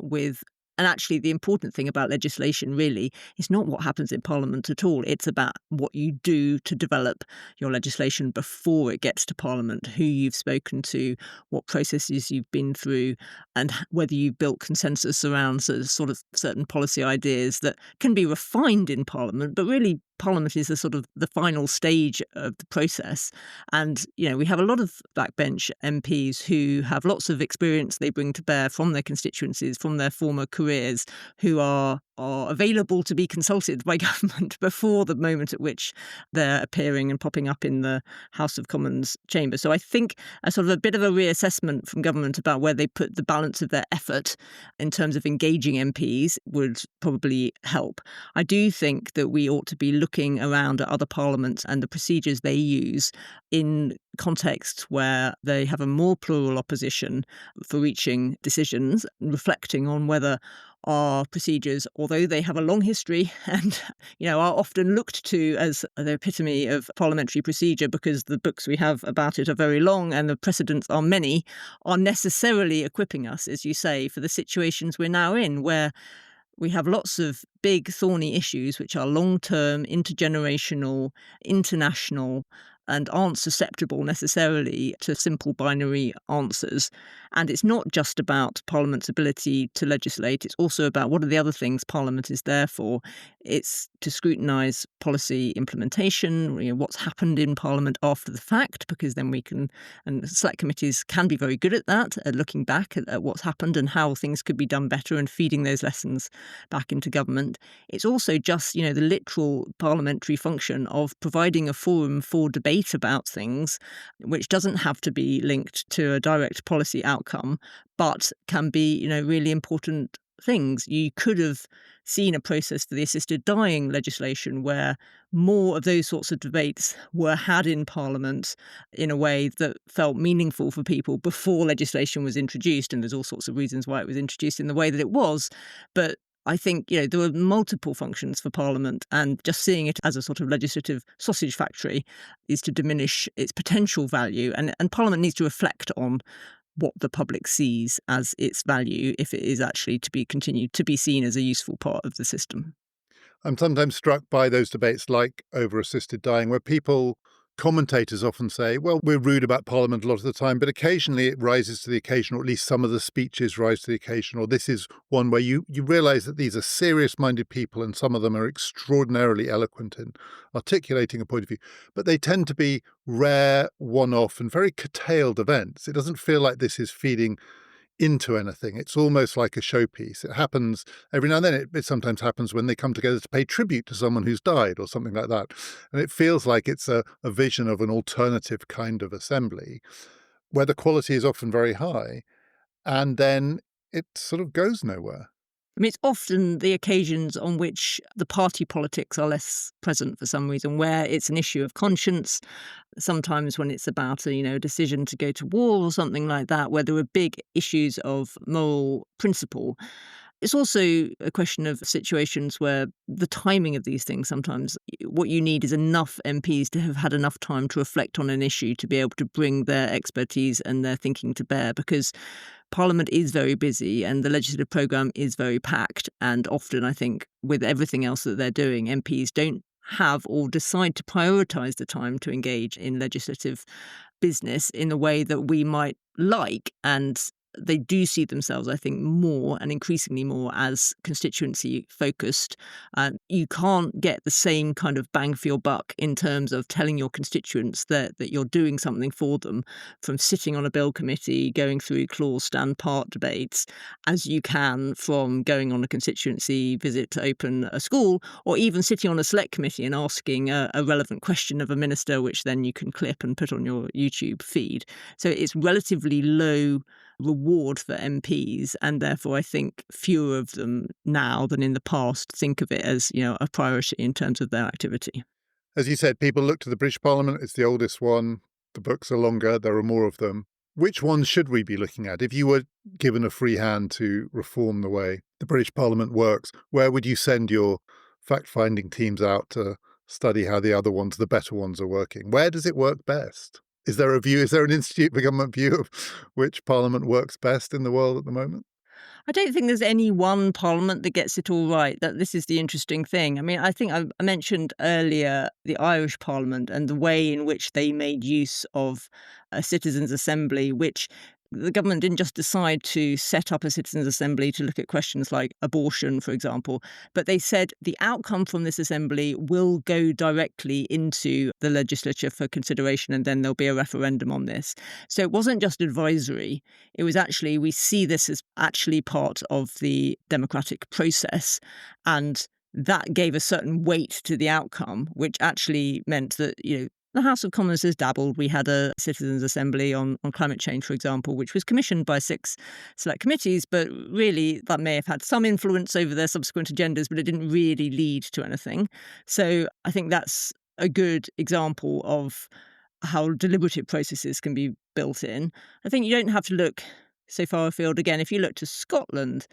and actually, the important thing about legislation really is not what happens in Parliament at all. It's about what you do to develop your legislation before it gets to Parliament, who you've spoken to, what processes you've been through, and whether you've built consensus around sort of certain policy ideas that can be refined in Parliament, but really Parliament is the final stage of the process. And, we have a lot of backbench MPs who have lots of experience they bring to bear from their constituencies, from their former careers, who are available to be consulted by government before the moment at which they're appearing and popping up in the House of Commons chamber. So I think a bit of a reassessment from government about where they put the balance of their effort in terms of engaging MPs would probably help. I do think that we ought to be looking around at other parliaments and the procedures they use in contexts where they have a more plural opposition for reaching decisions, reflecting on whether our procedures, although they have a long history and are often looked to as the epitome of parliamentary procedure because the books we have about it are very long and the precedents are many, are necessarily equipping us, as you say, for the situations we're now in, where we have lots of big thorny issues which are long-term, intergenerational, international, and aren't susceptible necessarily to simple binary answers. And it's not just about Parliament's ability to legislate, it's also about what are the other things Parliament is there for. It's to scrutinise policy implementation, what's happened in Parliament after the fact, because then we can, and select committees can be very good at that, at looking back at what's happened and how things could be done better and feeding those lessons back into government. It's also just, the literal parliamentary function of providing a forum for debate about things, which doesn't have to be linked to a direct policy outcome, but can be, really important things. You could have seen a process for the assisted dying legislation where more of those sorts of debates were had in Parliament in a way that felt meaningful for people before legislation was introduced. And there's all sorts of reasons why it was introduced in the way that it was. But I think, there were multiple functions for Parliament, and just seeing it as a sort of legislative sausage factory is to diminish its potential value. And Parliament needs to reflect on what the public sees as its value if it is actually to be continued to be seen as a useful part of the system. I'm sometimes struck by those debates like over assisted dying, where commentators often say, well, we're rude about Parliament a lot of the time, but occasionally it rises to the occasion, or at least some of the speeches rise to the occasion, or this is one where you realise that these are serious-minded people and some of them are extraordinarily eloquent in articulating a point of view, but they tend to be rare, one-off and very curtailed events. It doesn't feel like this is feeding into anything. It's almost like a showpiece. It happens every now and then. It sometimes happens when they come together to pay tribute to someone who's died or something like that. And it feels like it's a vision of an alternative kind of assembly where the quality is often very high and then it sort of goes nowhere. I mean, it's often the occasions on which the party politics are less present for some reason, where it's an issue of conscience, sometimes when it's about a decision to go to war or something like that, where there are big issues of moral principle. It's also a question of situations where the timing of these things, sometimes what you need is enough MPs to have had enough time to reflect on an issue to be able to bring their expertise and their thinking to bear, because Parliament is very busy and the legislative programme is very packed. And often, I think, with everything else that they're doing, MPs don't have or decide to prioritise the time to engage in legislative business in the way that we might like. And they do see themselves, I think, more and increasingly more as constituency focused. You can't get the same kind of bang for your buck in terms of telling your constituents that you're doing something for them from sitting on a bill committee, going through clause stand part debates, as you can from going on a constituency visit to open a school, or even sitting on a select committee and asking a relevant question of a minister, which then you can clip and put on your YouTube feed. So it's relatively low reward for MPs, and therefore I think fewer of them now than in the past think of it as, a priority in terms of their activity. As you said, people look to the British Parliament. It's the oldest one. The books are longer. There are more of them. Which ones should we be looking at? If you were given a free hand to reform the way the British Parliament works, where would you send your fact-finding teams out to study how the other ones, the better ones, are working? Where does it work best? Is there a view? Is there an Institute for Government view of which Parliament works best in the world at the moment? I don't think there's any one parliament that gets it all right. That this is the interesting thing. I mean, I think I mentioned earlier the Irish Parliament and the way in which they made use of a citizens' assembly, which the government didn't just decide to set up a citizens' assembly to look at questions like abortion, for example, but they said the outcome from this assembly will go directly into the legislature for consideration, and then there'll be a referendum on this. So it wasn't just advisory. It was actually, we see this as actually part of the democratic process. And that gave a certain weight to the outcome, which actually meant that, the House of Commons has dabbled. We had a citizens' assembly on climate change, for example, which was commissioned by 6 select committees, but really that may have had some influence over their subsequent agendas, but it didn't really lead to anything. So I think that's a good example of how deliberative processes can be built in. I think you don't have to look so far afield again. If you look to Scotland,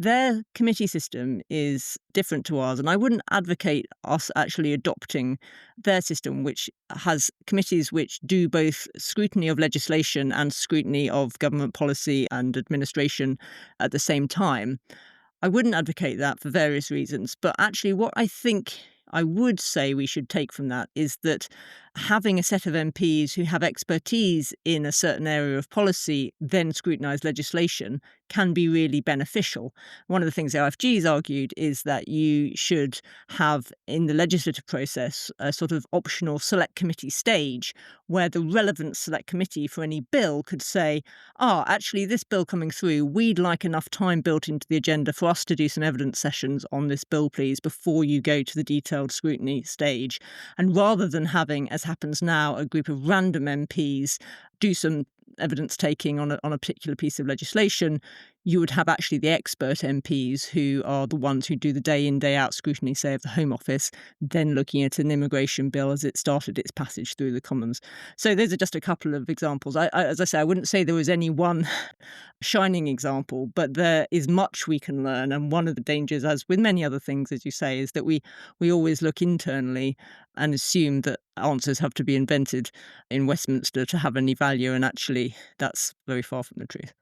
their committee system is different to ours, and I wouldn't advocate us actually adopting their system, which has committees which do both scrutiny of legislation and scrutiny of government policy and administration at the same time. I wouldn't advocate that for various reasons, but actually what I think I would say we should take from that is that having a set of MPs who have expertise in a certain area of policy then scrutinise legislation can be really beneficial. One of the things the OFG's argued is that you should have in the legislative process a sort of optional select committee stage where the relevant select committee for any bill could say, actually this bill coming through, we'd like enough time built into the agenda for us to do some evidence sessions on this bill, please, before you go to the detailed scrutiny stage. And rather than having, as happens now, a group of random MPs do some evidence taking on a particular piece of legislation, you would have actually the expert MPs who are the ones who do the day in, day out scrutiny, say, of the Home Office, then looking at an immigration bill as it started its passage through the Commons. So those are just a couple of examples. As I say, I wouldn't say there was any one shining example, but there is much we can learn. And one of the dangers, as with many other things, as you say, is that we always look internally and assume that answers have to be invented in Westminster to have any value. And actually, that's very far from the truth.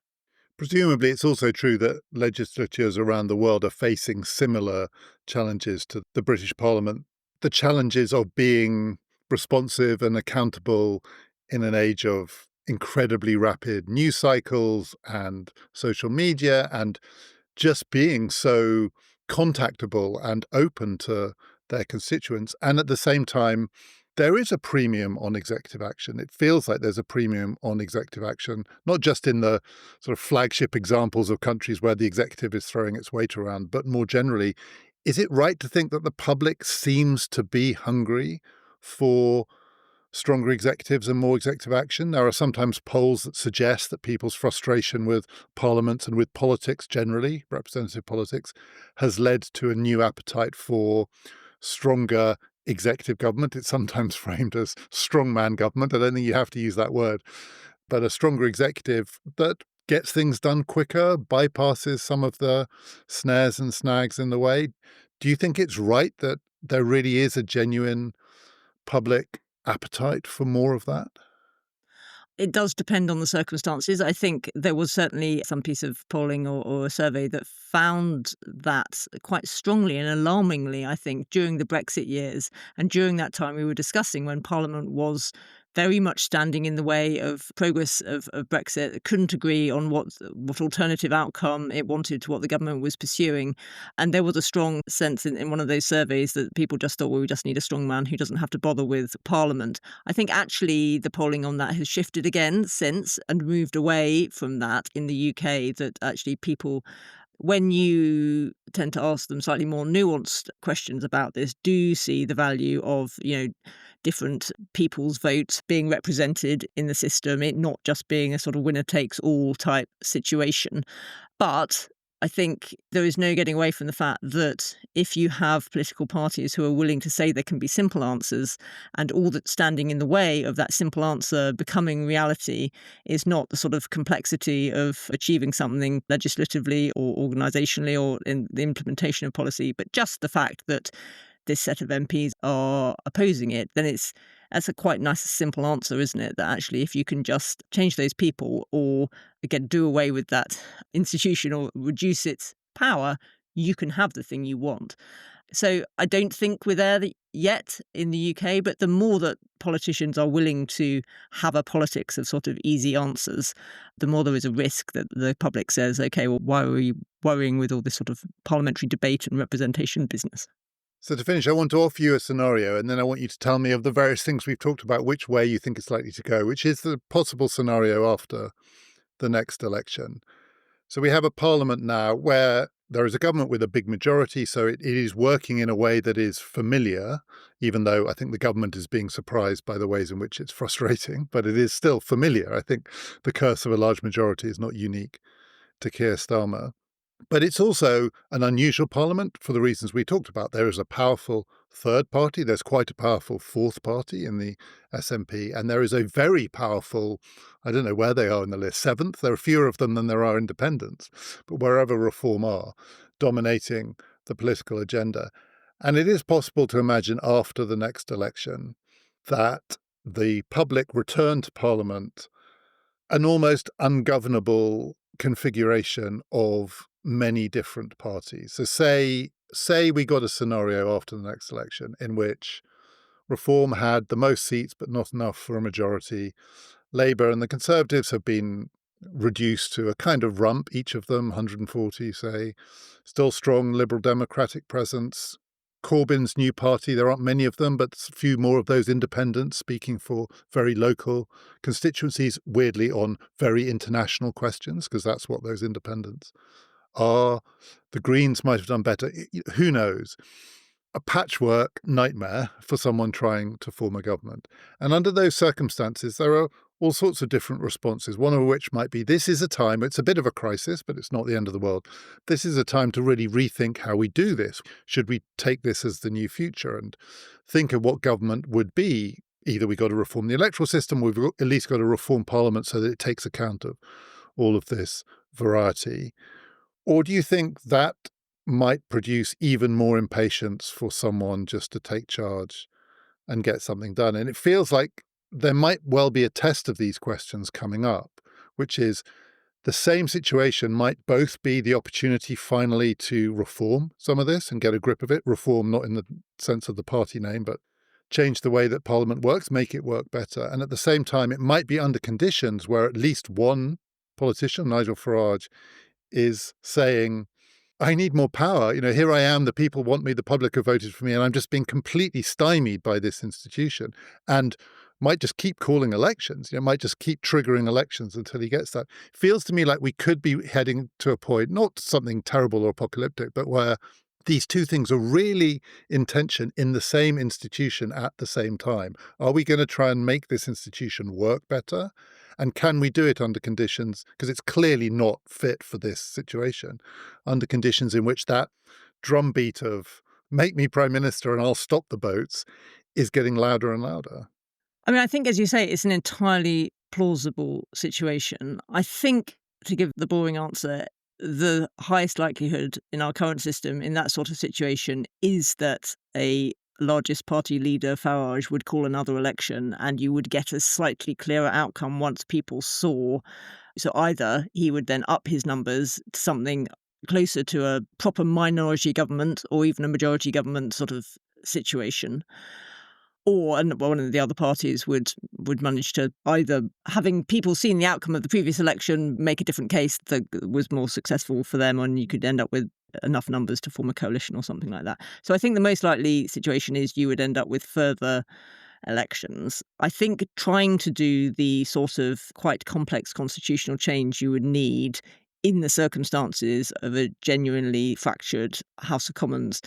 Presumably, it's also true that legislatures around the world are facing similar challenges to the British Parliament. The challenges of being responsive and accountable in an age of incredibly rapid news cycles and social media, and just being so contactable and open to their constituents. And at the same time, there is a premium on executive action. It feels like there's a premium on executive action, not just in the sort of flagship examples of countries where the executive is throwing its weight around, but more generally. Is it right to think that the public seems to be hungry for stronger executives and more executive action? There are sometimes polls that suggest that people's frustration with parliaments and with politics generally, representative politics, has led to a new appetite for stronger executive government. It's sometimes framed as strongman government. I don't think you have to use that word, but a stronger executive that gets things done quicker, bypasses some of the snares and snags in the way. Do you think it's right that there really is a genuine public appetite for more of that? It does depend on the circumstances. I think there was certainly some piece of polling or a survey that found that quite strongly and alarmingly, I think, during the Brexit years. And during that time we were discussing when Parliament was very much standing in the way of progress of Brexit, couldn't agree on what alternative outcome it wanted to what the government was pursuing. And there was a strong sense in one of those surveys that people just thought, well, we just need a strong man who doesn't have to bother with Parliament. I think actually the polling on that has shifted again since and moved away from that in the UK, that actually people, when you tend to ask them slightly more nuanced questions about this, do see the value of, different people's votes being represented in the system, it not just being a sort of winner-takes-all type situation. But I think there is no getting away from the fact that if you have political parties who are willing to say there can be simple answers, and all that's standing in the way of that simple answer becoming reality is not the sort of complexity of achieving something legislatively or organisationally or in the implementation of policy, but just the fact that this set of MPs are opposing it, then that's a quite nice, simple answer, isn't it? That actually, if you can just change those people or, again, do away with that institution or reduce its power, you can have the thing you want. So I don't think we're there yet in the UK, but the more that politicians are willing to have a politics of sort of easy answers, the more there is a risk that the public says, OK, well, why are we worrying with all this sort of parliamentary debate and representation business? So to finish, I want to offer you a scenario, and then I want you to tell me of the various things we've talked about, which way you think it's likely to go, which is the possible scenario after the next election. So we have a parliament now where there is a government with a big majority, so it is working in a way that is familiar, even though I think the government is being surprised by the ways in which it's frustrating, but it is still familiar. I think the curse of a large majority is not unique to Keir Starmer. But it's also an unusual parliament for the reasons we talked about. There is a powerful third party. There's quite a powerful fourth party in the SNP. And there is a very powerful, I don't know where they are in the list, seventh. There are fewer of them than there are independents. But wherever Reform are, dominating the political agenda. And it is possible to imagine after the next election that the public return to Parliament an almost ungovernable configuration of many different parties. So say we got a scenario after the next election in which Reform had the most seats but not enough for a majority. Labour and the Conservatives have been reduced to a kind of rump, each of them 140, say. Still strong Liberal Democratic presence. Corbyn's new party, there aren't many of them, but a few more of those independents speaking for very local constituencies, weirdly on very international questions, because that's what those independents are. The Greens might have done better. Who knows? A patchwork nightmare for someone trying to form a government. And under those circumstances, there are all sorts of different responses, one of which might be, this is a time, it's a bit of a crisis, but it's not the end of the world. This is a time to really rethink how we do this. Should we take this as the new future and think of what government would be? Either we've got to reform the electoral system, or we've at least got to reform Parliament so that it takes account of all of this variety. Or do you think that might produce even more impatience for someone just to take charge and get something done? And it feels like there might well be a test of these questions coming up, which is the same situation might both be the opportunity finally to reform some of this and get a grip of it. Reform not in the sense of the party name, but change the way that Parliament works, make it work better. And at the same time, it might be under conditions where at least one politician, Nigel Farage, is saying, I need more power. Here I am, the people want me, the public have voted for me, and I'm just being completely stymied by this institution, and might just keep calling elections, might just keep triggering elections until he gets that. Feels to me like we could be heading to a point, not something terrible or apocalyptic, but where these two things are really in tension in the same institution at the same time. Are we going to try and make this institution work better? And can we do it under conditions, because it's clearly not fit for this situation, under conditions in which that drumbeat of make me Prime Minister and I'll stop the boats is getting louder and louder? I mean, I think, as you say, it's an entirely plausible situation. I think, to give the boring answer, the highest likelihood in our current system in that sort of situation is that a largest party leader, Farage, would call another election and you would get a slightly clearer outcome once people saw. So either he would then up his numbers to something closer to a proper minority government or even a majority government sort of situation. Or one of the other parties would manage to either, having people seen the outcome of the previous election, make a different case that was more successful for them, and you could end up with enough numbers to form a coalition or something like that. So I think the most likely situation is you would end up with further elections. I think trying to do the sort of quite complex constitutional change you would need in the circumstances of a genuinely fractured House of Commons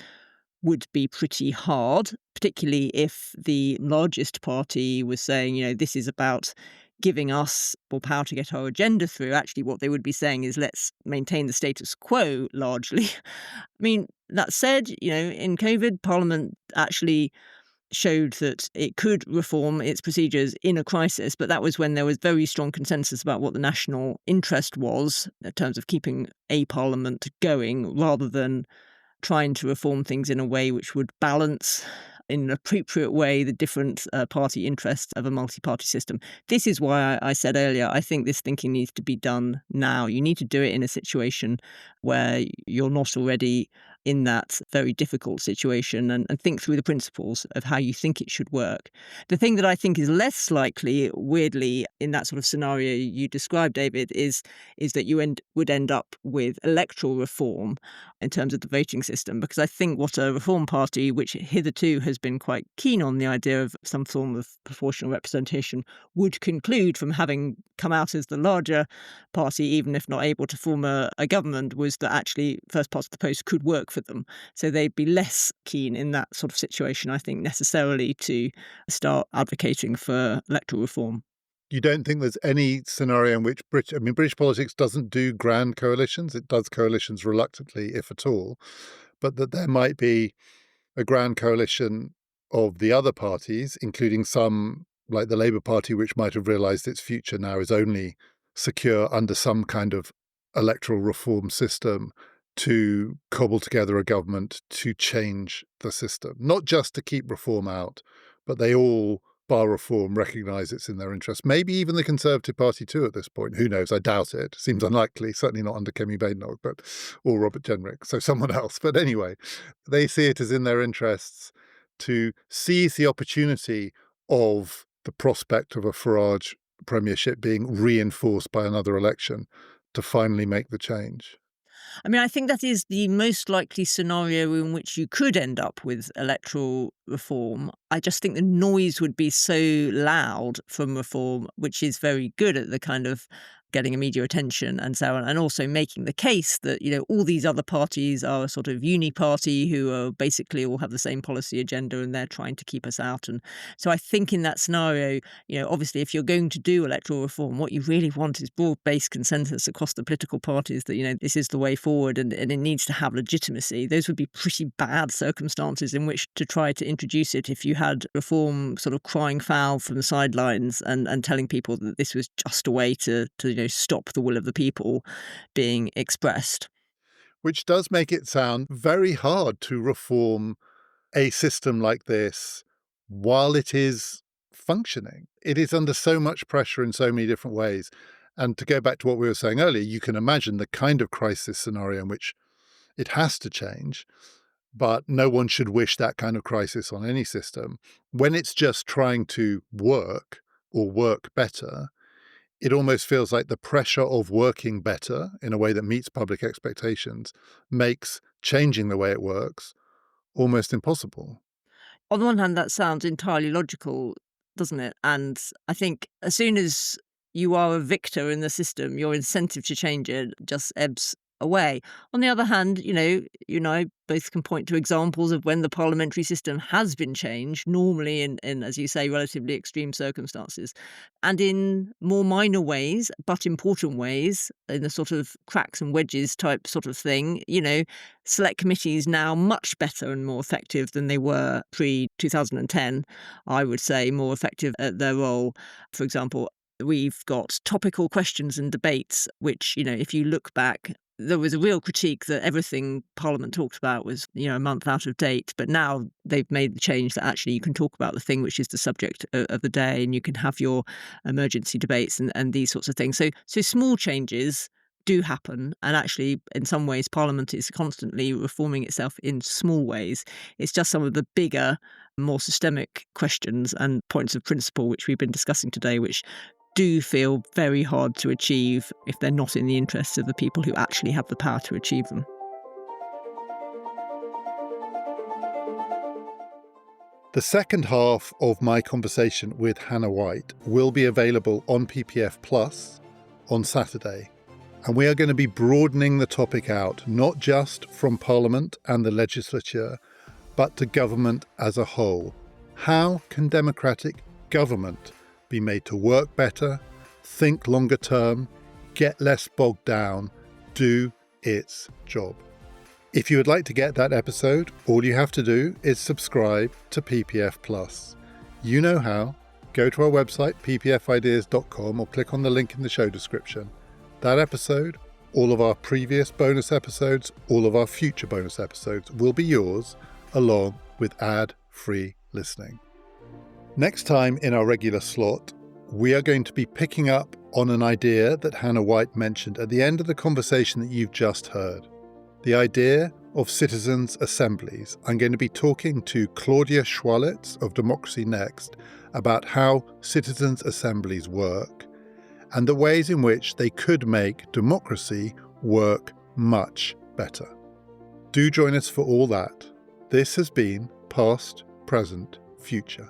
would be pretty hard, particularly if the largest party was saying, this is about giving us more power to get our agenda through. Actually, what they would be saying is, let's maintain the status quo largely. I mean, that said, in COVID, Parliament actually showed that it could reform its procedures in a crisis, but that was when there was very strong consensus about what the national interest was in terms of keeping a parliament going, rather than trying to reform things in a way which would balance in an appropriate way the different party interests of a multi-party system. This is why I said earlier, I think this thinking needs to be done now. You need to do it in a situation where you're not already in that very difficult situation, and think through the principles of how you think it should work. The thing that I think is less likely, weirdly, in that sort of scenario you described, David, is that you would end up with electoral reform in terms of the voting system, because I think what a Reform Party, which hitherto has been quite keen on the idea of some form of proportional representation, would conclude from having come out as the larger party, even if not able to form a government, was that actually first past the post could work for them. So they'd be less keen in that sort of situation, I think, necessarily to start advocating for electoral reform. You don't think there's any scenario in which British politics doesn't do grand coalitions? It does coalitions reluctantly, if at all, but that there might be a grand coalition of the other parties, including some like the Labour Party, which might have realised its future now is only secure under some kind of electoral reform system, to cobble together a government to change the system, not just to keep reform out, but they all, bar reform, recognise it's in their interest. Maybe even the Conservative Party too at this point. Who knows? I doubt it. Seems unlikely, certainly not under Kemi Badenoch, or Robert Jenrick, so someone else. But anyway, they see it as in their interests to seize the opportunity of the prospect of a Farage premiership being reinforced by another election to finally make the change. I mean, I think that is the most likely scenario in which you could end up with electoral reform. I just think the noise would be so loud from reform, which is very good at the kind of getting media attention and so on, and also making the case that, all these other parties are a sort of uni-party who are basically all have the same policy agenda and they're trying to keep us out. And so I think in that scenario, obviously if you're going to do electoral reform, what you really want is broad-based consensus across the political parties that, this is the way forward and it needs to have legitimacy. Those would be pretty bad circumstances in which to try to introduce it if you had reform sort of crying foul from the sidelines and telling people that this was just a way to stop the will of the people being expressed. Which does make it sound very hard to reform a system like this while it is functioning. It is under so much pressure in so many different ways. And to go back to what we were saying earlier, you can imagine the kind of crisis scenario in which it has to change, but no one should wish that kind of crisis on any system. When it's just trying to work or work better, it almost feels like the pressure of working better in a way that meets public expectations makes changing the way it works almost impossible. On the one hand, that sounds entirely logical, doesn't it? And I think as soon as you are a victor in the system, your incentive to change it just ebbs away. On the other hand, you and I both can point to examples of when the parliamentary system has been changed, normally in, as you say, relatively extreme circumstances, and in more minor ways, but important ways, in the sort of cracks and wedges type sort of thing. Select committees now much better and more effective than they were pre-2010, I would say, more effective at their role. For example, we've got topical questions and debates, which, if you look back, there was a real critique that everything Parliament talked about was, a month out of date. But now they've made the change that actually you can talk about the thing which is the subject of the day, and you can have your emergency debates and these sorts of things. So small changes do happen. And actually, in some ways, Parliament is constantly reforming itself in small ways. It's just some of the bigger, more systemic questions and points of principle, which we've been discussing today, which do feel very hard to achieve if they're not in the interests of the people who actually have the power to achieve them. The second half of my conversation with Hannah White will be available on PPF Plus on Saturday. And we are going to be broadening the topic out, not just from Parliament and the legislature, but to government as a whole. How can democratic government be made to work better, think longer term, get less bogged down, do its job? If you would like to get that episode, all you have to do is subscribe to PPF Plus. You know how. Go to our website, ppfideas.com, or click on the link in the show description. That episode, all of our previous bonus episodes, all of our future bonus episodes will be yours, along with ad-free listening. Next time in our regular slot, we are going to be picking up on an idea that Hannah White mentioned at the end of the conversation that you've just heard. The idea of citizens' assemblies. I'm going to be talking to Claudia Schwalitz of Democracy Next about how citizens' assemblies work and the ways in which they could make democracy work much better. Do join us for all that. This has been Past, Present, Future.